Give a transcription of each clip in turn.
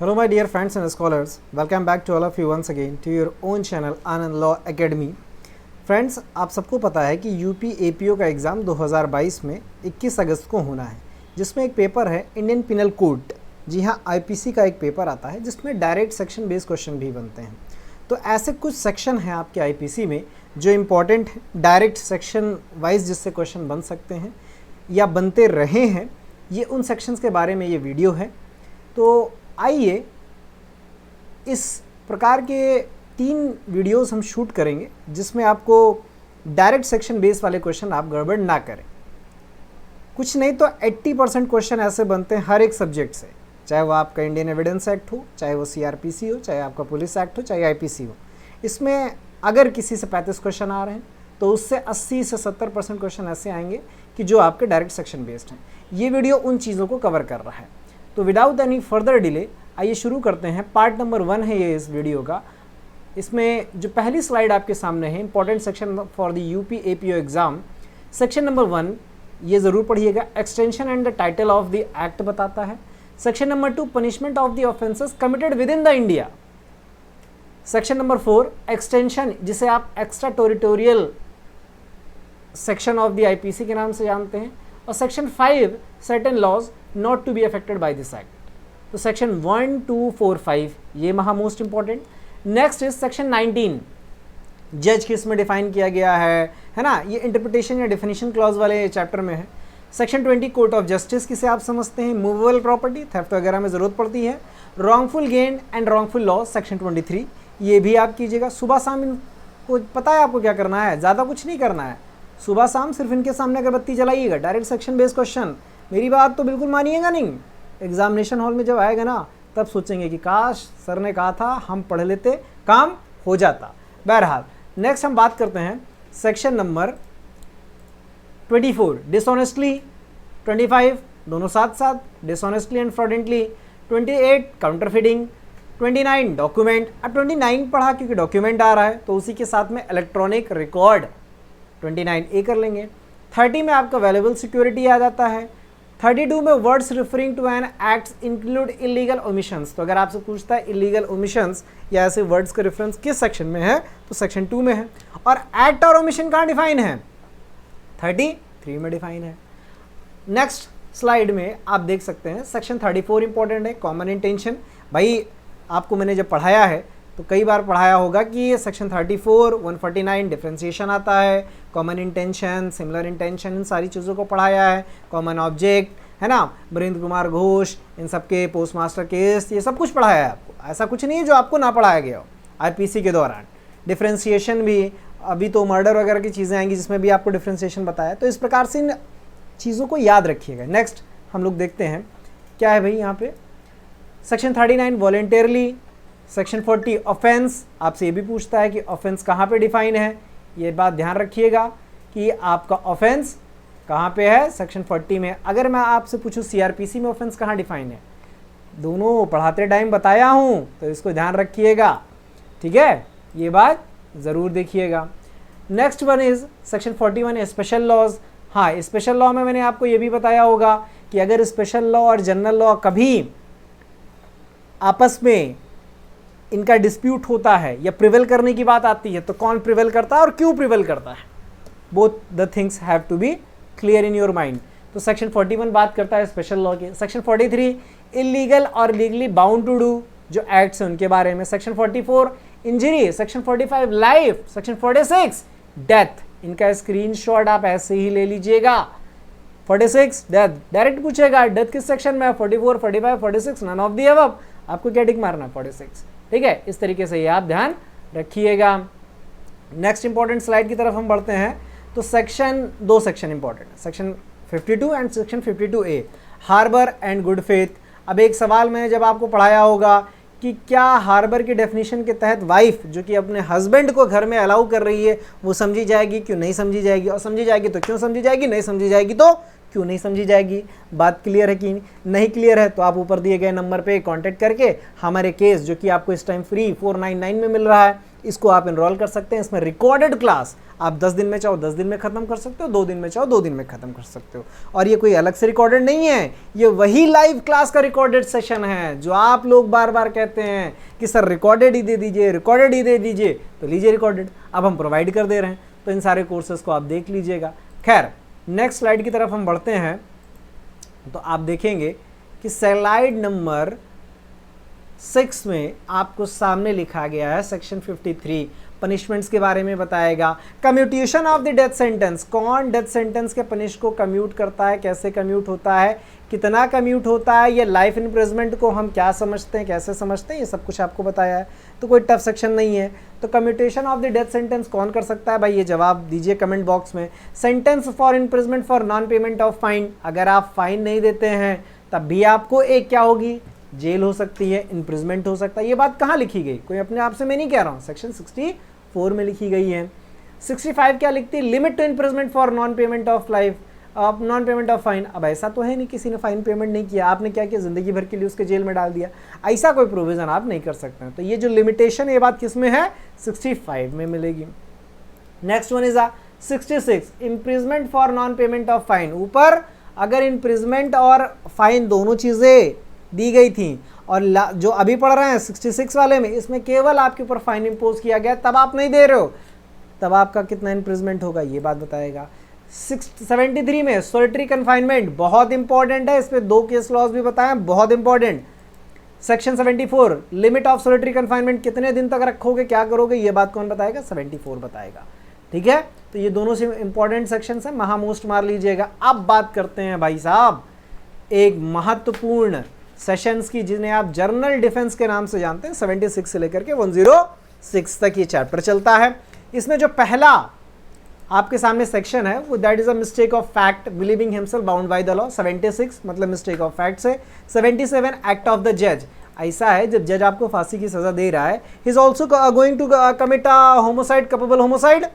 Hello my dear friends and scholars, welcome back to all of you once again to your own channel Anand law academy. Friends, आप सबको पता है कि UP APO का exam 2022 में 21 अगस्त को होना है, जिसमें एक पेपर है इंडियन पिनल कोड। जी हाँ, आईपीसी का एक पेपर आता है जिसमें डायरेक्ट सेक्शन बेस्ड क्वेश्चन भी बनते हैं। तो ऐसे कुछ सेक्शन हैं आपके आईपीसी में जो इम्पॉर्टेंट डायरेक्ट सेक्शन वाइज जिससे क्वेश्चन बन सकते हैं या बनते रहे हैं, ये उन सेक्शंस के बारे में ये वीडियो है। तो आइए इस प्रकार के 3 वीडियोस हम शूट करेंगे जिसमें आपको डायरेक्ट सेक्शन बेस वाले क्वेश्चन आप गड़बड़ ना करें। कुछ नहीं तो 80% क्वेश्चन ऐसे बनते हैं हर एक सब्जेक्ट से, चाहे वो आपका इंडियन एविडेंस एक्ट हो, चाहे वो सीआरपीसी हो, चाहे आपका पुलिस एक्ट हो, चाहे आईपीसी हो। इसमें अगर किसी से 35 क्वेश्चन आ रहे हैं तो उससे 80 से 70% क्वेश्चन ऐसे आएंगे कि जो आपके डायरेक्ट सेक्शन बेस्ड हैं। ये वीडियो उन चीज़ों को कवर कर रहा है। तो विदाउट एनी फर्दर डिले आइए शुरू करते हैं। पार्ट नंबर 1 है ये इस वीडियो का। इसमें जो पहली स्लाइड आपके सामने है, important section for the UP APO exam, section number 1 ये ज़रूर पढ़िएगा। Extension and the title of the act बताता है। Section number 2 punishment of the offences committed within the India. Section number 4 extension, जिसे आप extra territorial section of the IPC के नाम से जानते हैं। और section 5 certain laws not to be affected by this act. तो सेक्शन 1, 2, 4, 5 ये महा most important. Next is section 19, जज किस में डिफाइन किया गया है ना, ये इंटरप्रिटेशन या डेफिनेशन क्लॉज वाले चैप्टर में है। सेक्शन 20 कोर्ट ऑफ जस्टिस किसे आप समझते हैं, मूवेबल प्रॉपर्टी, थेफ्ट वगैरह में ज़रूरत पड़ती है। Wrongful gain and wrongful law section 23 ये भी आप कीजिएगा। सुबह शाम इनको पता है आपको क्या करना है, ज़्यादा कुछ नहीं करना है। सुबह शाम सिर्फ इनके सामने अगरबत्ती जलाइएगा। डायरेक्ट सेक्शन बेस्ड क्वेश्चन, मेरी बात तो बिल्कुल मानिएगा नहीं। एग्जामिनेशन हॉल में जब आएगा ना तब सोचेंगे कि काश सर ने कहा था हम पढ़ लेते, काम हो जाता। बहरहाल नेक्स्ट हम बात करते हैं सेक्शन नंबर 24 डिसऑनेस्टली, 25 दोनों साथ साथ, डिसऑनेस्टली एंड फ्रॉडेंटली, 28 काउंटरफीडिंग, 29 डॉक्यूमेंट। अब 29 पढ़ा क्योंकि डॉक्यूमेंट आ रहा है तो उसी के साथ में इलेक्ट्रॉनिक रिकॉर्ड 29 ए कर लेंगे। 30 में आपका वैल्यूएबल सिक्योरिटी आ जाता है। 32 में words referring to an acts include illegal omissions. तो अगर आपसे पूछता है इलीगल ओमिशंस या ऐसे वर्ड्स का रेफरेंस किस सेक्शन में है तो सेक्शन 2 में है। और एक्ट और ओमिशन कहाँ डिफाइन है, 33 में डिफाइन है। नेक्स्ट स्लाइड में आप देख सकते हैं सेक्शन 34 इंपॉर्टेंट है, कॉमन इंटेंशन। भाई आपको मैंने जब पढ़ाया है तो कई बार पढ़ाया होगा कि ये सेक्शन 34, 149 डिफ्रेंसिएशन आता है, कॉमन इंटेंशन, सिमिलर इंटेंशन, इन सारी चीज़ों को पढ़ाया है। कॉमन ऑब्जेक्ट है ना, बरिंद्र कुमार घोष, इन सब के पोस्ट मास्टर केस, ये सब कुछ पढ़ाया है आपको। ऐसा कुछ नहीं है जो आपको ना पढ़ाया गया हो आईपीसी के दौरान। डिफ्रेंसिएशन भी, अभी तो मर्डर वगैरह की चीज़ें आएंगी जिसमें भी आपको डिफ्रेंसिएशन बताया। तो इस प्रकार से इन चीज़ों को याद रखिएगा। नेक्स्ट हम लोग देखते हैं क्या है भाई यहाँ पे। सेक्शन 39 वॉलेंटियरली, सेक्शन 40 ऑफेंस, आपसे ये भी पूछता है कि ऑफेंस कहाँ पे डिफाइन है। ये बात ध्यान रखिएगा कि आपका ऑफेंस कहाँ पे है, सेक्शन 40 में। अगर मैं आपसे पूछूं सीआरपीसी में ऑफेंस कहाँ डिफाइन है, दोनों पढ़ाते टाइम बताया हूँ तो इसको ध्यान रखिएगा, ठीक है, ये बात ज़रूर देखिएगा। Next one is section 41 special laws. हाँ, स्पेशल लॉ में मैंने आपको ये भी बताया होगा कि अगर स्पेशल लॉ और जनरल लॉ कभी आपस में इनका डिस्प्यूट होता है या प्रिवेल करने की बात आती है तो कौन प्रिवेल करता है और क्यों प्रिवेल करता है, both the things have to be clear in your mind. तो सेक्शन 41 बात करता है स्पेशल लॉ के। सेक्शन 43 इलीगल और लीगली बाउंड टू डू जो एक्ट्स हैं उनके बारे में। Section 44 injury, section 45 life, section 46 death. इनका स्क्रीनशॉट आप ऐसे ही ले लीजिएगा। 46 डेथ डायरेक्ट पूछेगा, डेथ किस सेक्शन में है, 44, 45, 46 नन ऑफ द अबव। आपको क्या टिक मारना है, 46, ठीक है। इस तरीके से ये आप ध्यान रखिएगा। नेक्स्ट इंपॉर्टेंट स्लाइड की तरफ हम बढ़ते हैं। तो दो सेक्शन इंपॉर्टेंट है, section 52 and section 52A, harbour and good faith. अब एक सवाल मैंने जब आपको पढ़ाया होगा कि क्या हार्बर की डेफिनेशन के तहत वाइफ जो कि अपने हस्बैंड को घर में अलाउ कर रही है वो समझी जाएगी, क्यों नहीं समझी जाएगी, और समझी जाएगी तो क्यों समझी जाएगी, नहीं समझी जाएगी तो क्यों नहीं समझी जाएगी। बात क्लियर है कि नहीं क्लियर है तो आप ऊपर दिए गए नंबर पे कांटेक्ट करके हमारे केस जो कि आपको इस टाइम फ्री 499 में मिल रहा है, इसको आप इनरोल कर सकते हैं। इसमें रिकॉर्डेड क्लास आप 10 दिन में चाहो 10 दिन में ख़त्म कर सकते हो, 2 दिन में चाहो 2 दिन में ख़त्म कर सकते हो। और ये कोई अलग से रिकॉर्डेड नहीं है, ये वही लाइव क्लास का रिकॉर्डेड सेशन है जो आप लोग बार बार कहते हैं कि सर रिकॉर्डेड ही दे दीजिए, रिकॉर्डेड ही दे दीजिए। तो लीजिए रिकॉर्डेड, अब हम प्रोवाइड कर दे रहे हैं, तो इन सारे कोर्सेज़ को आप देख लीजिएगा। खैर, नेक्स्ट स्लाइड की तरफ हम बढ़ते हैं तो आप देखेंगे कि स्लाइड नंबर 6 में आपको सामने लिखा गया है सेक्शन 53 पनिशमेंट्स के बारे में बताएगा। Commutation of the death sentence, कौन डेथ सेंटेंस के पनिश को कम्यूट करता है, कैसे कम्यूट होता है, कितना कम्यूट होता है, ये लाइफ इम्प्रिजमेंट को हम क्या समझते हैं, कैसे समझते हैं, ये सब कुछ आपको बताया है। तो कोई टफ सेक्शन नहीं है। तो commutation of the death sentence कौन कर सकता है भाई, ये जवाब दीजिए कमेंट बॉक्स में। Sentence for imprisonment for non payment of fine, अगर आप फाइन नहीं देते हैं तब भी आपको एक क्या होगी, जेल हो सकती है, इम्प्रिजमेंट हो सकता है। ये बात कहाँ लिखी गई, कोई अपने आप से मैं नहीं कह रहा हूँ, सेक्शन 64 में लिखी गई है। 65 क्या लिखती है, limit to imprisonment for non payment of non payment of fine. अब ऐसा तो है नहीं किसी ने फाइन पेमेंट नहीं किया, आपने क्या किया, जिंदगी भर के लिए उसके जेल में डाल दिया, ऐसा कोई प्रोविजन आप नहीं कर सकते हैं। तो ये जो लिमिटेशन, ये बात किस में है, 65 में मिलेगी। Next one is 66 imprisonment for non payment of fine. ऊपर अगर इम्प्रिजमेंट और फाइन दोनों चीज़ें दी गई थी और जो अभी पढ़ रहे हैं 66 वाले में, इसमें केवल आपके ऊपर फाइन इम्पोज किया गया, तब आप नहीं दे रहे हो, तब आपका कितना इम्प्रिजमेंट होगा ये बात बताएगा। 73 में सोलिटरी कन्फाइनमेंट बहुत इंपॉर्टेंट है, इस पर 2 केस लॉज भी बताए, बहुत important. Section 74 limit of solitary confinement, कितने दिन तक रखोगे, क्या करोगे, ये बात कौन बताएगा, 74 बताएगा। ठीक है, तो ये दोनों से इंपॉर्टेंट सेक्शंस हैं, महामोस्ट मार लीजिएगा। अब बात करते हैं भाई साहब एक महत्वपूर्ण सेशंस की, जिन्हें आप जर्नल डिफेंस के नाम से जानते हैं। 76 से लेकर के 106 तक ये चैप्टर चलता है। इसमें जो पहला आपके सामने सेक्शन है वो that is a mistake of fact, believing himself bound by the law. 76 मतलब मिस्टेक ऑफ फैक्ट से। 77 एक्ट ऑफ द जज, ऐसा है जब जज आपको फांसी की सजा दे रहा है, he is also going to commit a homicide, culpable homicide,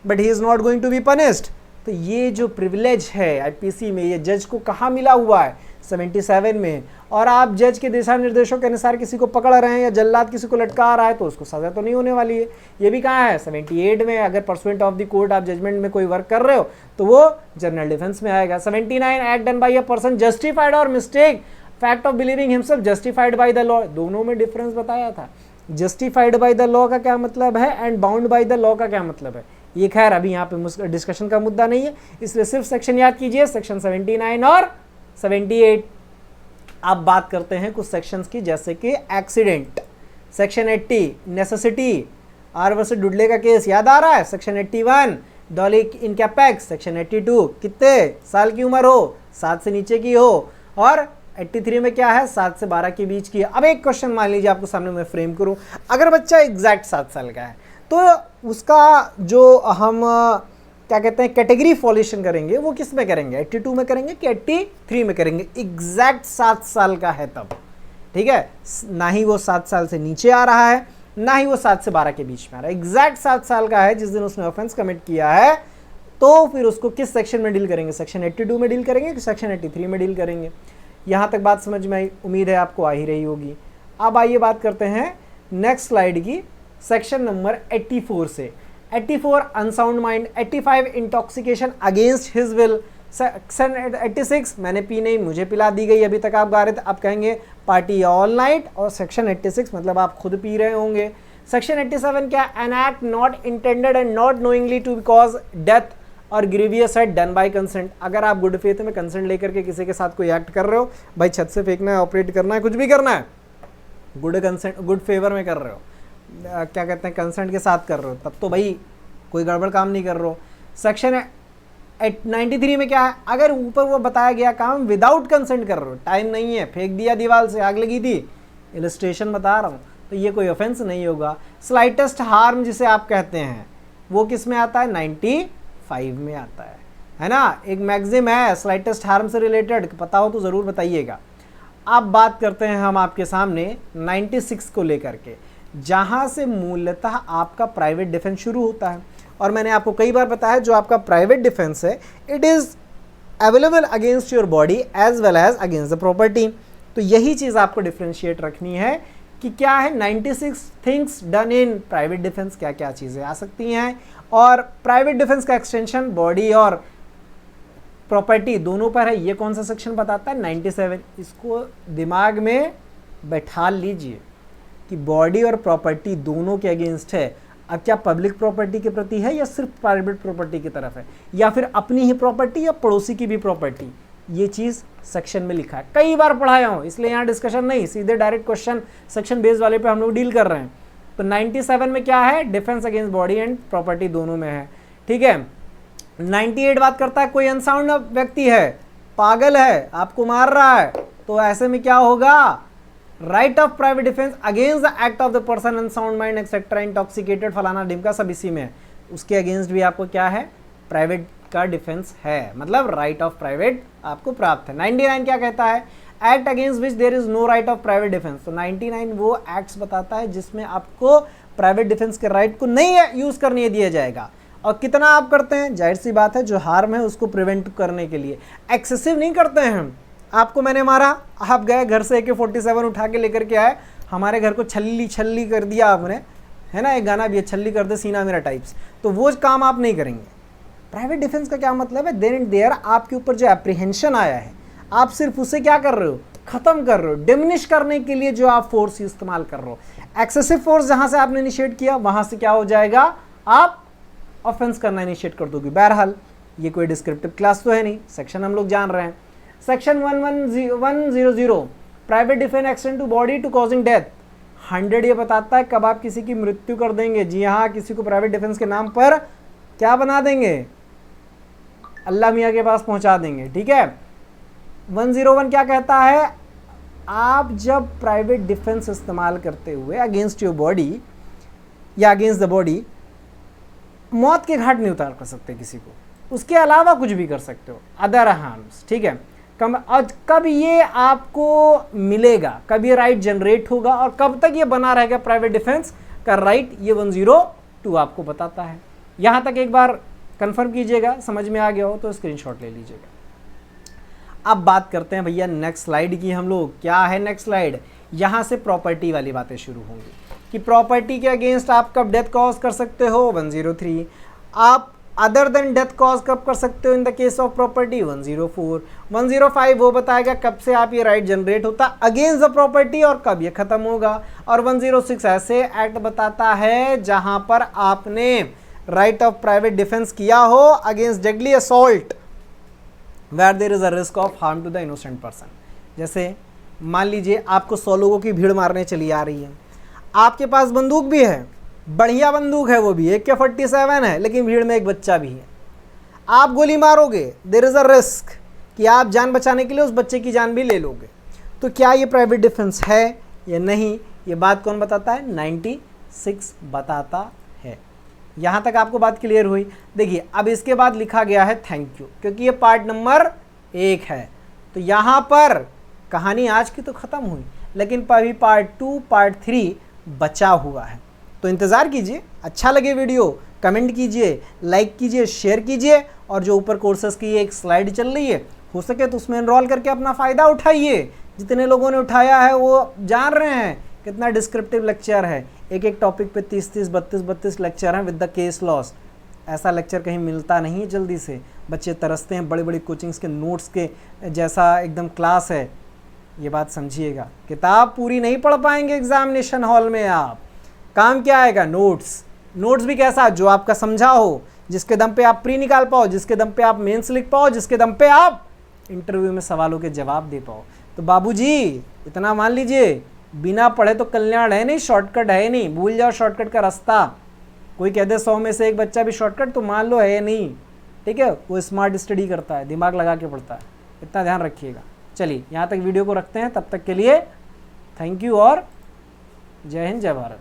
but he is not going to be punished. तो ये जो प्रिविलेज है आईपीसी में, ये जज को कहाँ मिला हुआ है, 77 में। और आप जज के दिशा निर्देशों के अनुसार किसी को पकड़ रहे हैं या जल्लाद किसी को लटका रहा है तो उसको सजा तो नहीं होने वाली है। ये भी कहाँ है, 78 में। अगर परसुएंट ऑफ द कोर्ट आप जजमेंट में कोई वर्क कर रहे हो तो वो जनरल डिफेंस में आएगा। 79 act done by a person justified और mistake, fact of believing himself justified by the law. दोनों में डिफरेंस बताया था, जस्टिफाइड बाय द लॉ का क्या मतलब है and bound by the law का क्या मतलब है। ये खैर अभी यहाँ पे डिस्कशन का मुद्दा नहीं है, इसलिए सिर्फ सेक्शन याद कीजिए, सेक्शन 79 और 78। अब बात करते हैं कुछ सेक्शंस की, जैसे कि accident. Section 80 necessity, R versus Dudley का केस याद आ रहा है। Section 81 doli incapax. Section 82 कितने साल की उम्र हो, 7 से नीचे की हो। और 83 में क्या है, 7 से 12 के बीच की है। अब एक क्वेश्चन मान लीजिए आपको सामने मैं फ्रेम करूं, अगर बच्चा एग्जैक्ट 7 साल का है तो उसका जो हम क्या कहते हैं कैटेगरी फॉल्यूशन करेंगे वो किस में करेंगे, 82 में करेंगे कि 83 में करेंगे। एग्जैक्ट 7 साल का है तब, ठीक है, ना ही वो 7 साल से नीचे आ रहा है, ना ही वो 7 से 12 के बीच में आ रहा है। एग्जैक्ट 7 साल का है जिस दिन उसने ऑफेंस कमिट किया है, तो फिर उसको किस सेक्शन में डील करेंगे, सेक्शन 82 में डील करेंगे कि सेक्शन 83 में डील करेंगे। यहाँ तक बात समझ में आई, उम्मीद है आपको आ ही रही होगी। अब आइए बात करते हैं नेक्स्ट स्लाइड की, सेक्शन नंबर 84 से। 84 unsound mind, 85 intoxication against his will. Section 86 मैंने पी नहीं, मुझे पिला दी गई, अभी तक आप गा रहे थे, आप कहेंगे पार्टी ऑल नाइट। और सेक्शन 86 मतलब आप खुद पी रहे होंगे। सेक्शन 87 क्या, an act not intended and not knowingly to cause death और ग्रीवियस है डन बाय कंसेंट। अगर आप गुड फेथ में कंसेंट लेकर के किसी के साथ कोई एक्ट कर रहे हो, भाई छत से फेंकना है, ऑपरेट करना है, कुछ भी करना है, गुड कंसेंट, गुड फेवर में कर रहे हो, क्या कहते हैं कंसेंट के साथ कर रहे हो, तब तो भाई कोई गड़बड़ काम नहीं कर रहे हो। सेक्शन 93 में क्या है, अगर ऊपर वो बताया गया काम विदाउट कंसेंट कर रहे हो, टाइम नहीं है, फेंक दिया दीवार से, आग लगी थी, इलस्ट्रेशन बता रहा हूँ, तो ये कोई ऑफेंस नहीं होगा। स्लाइटेस्ट हार्म जिसे आप कहते हैं वो किस में आता है, 95 में आता है ना। एक मैगजिम है स्लाइटेस्ट हार्म से रिलेटेड, पता हो तो ज़रूर बताइएगा। अब बात करते हैं हम आपके सामने 96 को लेकर के, जहाँ से मूलतः आपका प्राइवेट डिफेंस शुरू होता है। और मैंने आपको कई बार बताया जो आपका प्राइवेट डिफेंस है, it is available against your body as well as against the property. तो यही चीज़ आपको डिफ्रेंशिएट रखनी है कि क्या है 96 things done in private defence, क्या क्या चीज़ें आ सकती हैं, और प्राइवेट डिफेंस का एक्सटेंशन बॉडी और प्रॉपर्टी दोनों पर है। ये कौन सा सेक्शन बताता है? 97। इसको दिमाग में बैठा लीजिए कि बॉडी और प्रॉपर्टी दोनों के अगेंस्ट है। अब क्या पब्लिक प्रॉपर्टी के प्रति है या सिर्फ प्राइवेट प्रॉपर्टी की तरफ है, या फिर अपनी ही प्रॉपर्टी या पड़ोसी की भी प्रॉपर्टी? ये चीज़ सेक्शन में लिखा है, कई बार पढ़ाया हूँ, इसलिए यहाँ डिस्कशन नहीं, सीधे डायरेक्ट क्वेश्चन सेक्शन बेस्ड वाले पे हम लोग डील कर रहे हैं। तो 97 में क्या है? Defence against body and property दोनों में है, ठीक है। 98 बात करता है कोई अनसाउंड व्यक्ति है, पागल है, आपको मार रहा है, तो ऐसे में क्या होगा? Right of private defence against the act of the person unsound mind etcetera intoxicated फलाना ढिमका, सब इसी में है। उसके अगेंस्ट भी आपको क्या है? प्राइवेट का डिफेंस है, मतलब राइट ऑफ प्राइवेट आपको प्राप्त है। 99 क्या कहता है? Act against which there is no right of private defence. तो 99 वो एक्ट्स बताता है जिसमें आपको प्राइवेट डिफेंस के राइट को नहीं यूज करने दिया जाएगा। और कितना आप करते हैं? जाहिर सी बात है, जो हार्म है उसको प्रिवेंट करने के लिए। एक्सेसिव नहीं करते हैं हम। आपको मैंने मारा, आप गए घर से AK-47 उठा के लेकर के आए, हमारे घर को छल्ली छल्ली कर दिया आपने, है ना, एक गाना भी है, छल्ली कर दे सीना मेरा टाइप्स, तो वो काम आप नहीं करेंगे। प्राइवेट डिफेंस का क्या मतलब है? देन एंड देयर आपके ऊपर जो एप्रीहेंशन आया है, आप सिर्फ उसे क्या कर रहे हो? खत्म कर रहे हो, डिमिनिश करने के लिए जो आप फोर्स इस्तेमाल कर रहे हो। एक्सेसिव फोर्स जहां से आपने इनिशिएट किया, वहां से क्या हो जाएगा? आप ऑफेंस करना इनिशिएट कर दोगे। बहरहाल ये कोई डिस्क्रिप्टिव क्लास तो है नहीं, सेक्शन हम लोग जान रहे हैं। Section 100 private defence extend to body to causing death. 100 ये बताता है कब आप किसी की मृत्यु कर देंगे। जी हाँ, किसी को प्राइवेट डिफेंस के नाम पर क्या बना देंगे? अल्लाह मियाँ के पास पहुंचा देंगे, ठीक है। 101 क्या कहता है? आप जब प्राइवेट डिफेंस इस्तेमाल करते हुए अगेंस्ट योर बॉडी या अगेंस्ट द बॉडी, मौत के घाट नहीं उतार कर सकते किसी को, उसके अलावा कुछ भी कर सकते हो, अदर हार्म्स, ठीक है। कब ये आपको मिलेगा, कब ये राइट जनरेट होगा और कब तक ये बना रहेगा प्राइवेट डिफेंस का राइट, ये 102 आपको बताता है। यहां तक एक बार कंफर्म कीजिएगा, समझ में आ गया हो तो स्क्रीनशॉट ले लीजिएगा। अब बात करते हैं भैया नेक्स्ट स्लाइड की। हम लोग क्या है नेक्स्ट स्लाइड? यहां से प्रॉपर्टी वाली बातें शुरू होंगी कि प्रॉपर्टी के अगेंस्ट आप कब डेथ कॉज कर सकते हो? 103। आप अदर देन डेथ कॉज कब कर सकते हो in the case of property? 104। 105 वो बताएगा कब से आप ये राइट जनरेट होता अगेंस्ट द प्रॉपर्टी और कब ये खत्म होगा। और 106 ऐसे एक्ट बताता है जहां पर आपने राइट ऑफ प्राइवेट डिफेंस किया हो against deadly assault where there is a risk of harm to the innocent person. जैसे मान लीजिए आपको 100 लोगों की भीड़ मारने चली आ रही है, आपके पास बंदूक भी है, बढ़िया बंदूक है, वो भी AK-47 है, लेकिन भीड़ में एक बच्चा भी है। आप गोली मारोगे, देयर इज अ रिस्क कि आप जान बचाने के लिए उस बच्चे की जान भी ले लोगे। तो क्या ये प्राइवेट डिफेंस है या नहीं, ये बात कौन बताता है? 96 बताता है। यहाँ तक आपको बात क्लियर हुई? देखिए अब इसके बाद लिखा गया है थैंक यू, क्योंकि ये पार्ट नंबर 1 है। तो यहाँ पर कहानी आज की तो ख़त्म हुई, लेकिन अभी पार्ट 2 पार्ट 3 बचा हुआ है। तो इंतज़ार कीजिए, अच्छा लगे वीडियो कमेंट कीजिए, लाइक कीजिए, शेयर कीजिए, और जो ऊपर कोर्सेज की एक स्लाइड चल रही है हो सके तो उसमें एनरोल करके अपना फ़ायदा उठाइए। जितने लोगों ने उठाया है वो जान रहे हैं कितना डिस्क्रिप्टिव लेक्चर है, एक एक टॉपिक पे 30-30, 32-32 लेक्चर हैं विद द केस लॉस। ऐसा लेक्चर कहीं मिलता नहीं है जल्दी से, बच्चे तरसते हैं, बड़ी बड़ी कोचिंग्स के नोट्स के जैसा एकदम क्लास है, ये बात समझिएगा। किताब पूरी नहीं पढ़ पाएंगे एग्जामिनेशन हॉल में आप, काम क्या आएगा? नोट्स। नोट्स भी कैसा? जो आपका समझा हो, जिसके दम पे आप प्री निकाल पाओ, जिसके दम पे आप मेंस लिख पाओ, जिसके दम पे आप इंटरव्यू में सवालों के जवाब दे पाओ। तो बाबूजी इतना मान लीजिए, बिना पढ़े तो कल्याण है नहीं, शॉर्टकट है नहीं, भूल जाओ शॉर्टकट का रास्ता। कोई कह दे 100 में से एक बच्चा भी शॉर्टकट, तो मान लो है नहीं, ठीक है। वो स्मार्ट स्टडी करता है, दिमाग लगा के पढ़ता है, इतना ध्यान रखिएगा। चलिए यहाँ तक वीडियो को रखते हैं, तब तक के लिए थैंक यू और जय हिंद जय भारत।